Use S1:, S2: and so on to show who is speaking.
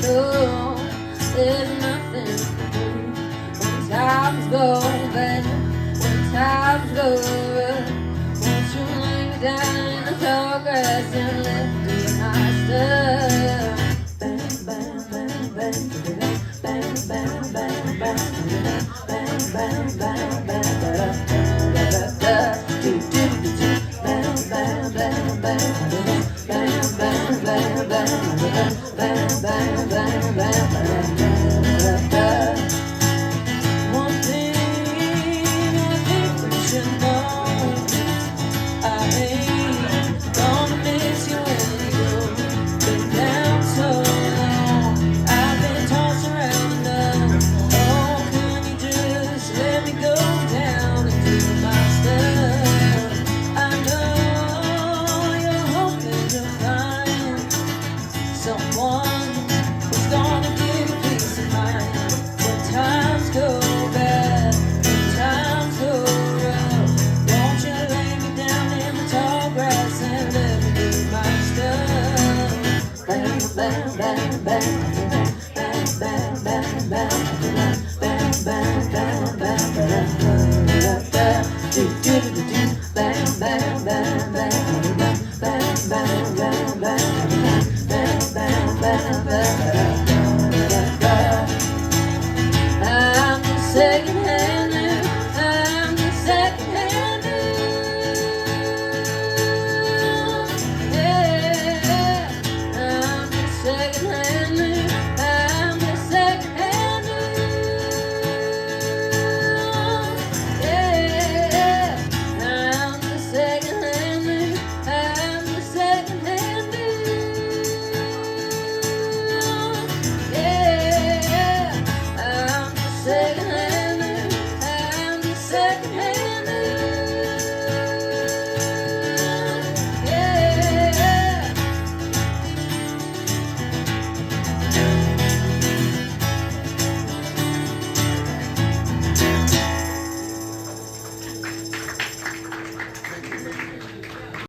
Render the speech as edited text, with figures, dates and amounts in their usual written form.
S1: know there's nothing to do when times go bad, when times go rough. Won't you lay me down in the tall grass and let me do my stuff? Bang, bang, bang, bang, bang, bang, bang, bang, bang, bang, bang, bang, one thing we should know, I ain't gonna miss you when you go. Been down so long, I've been tossed around enough. Oh, can you just let me go down and do my stuff? I know you're hoping to find someone who's gonna give you peace of mind. When times go bad, when times go rough, won't you lay me down in the tall grass and let me do my stuff? Bang, bang, bang, bang, bang, bang, bang, bang, bang, bang, bang, bang, bang, bang, bang, bang, bang, bang, bang, bang,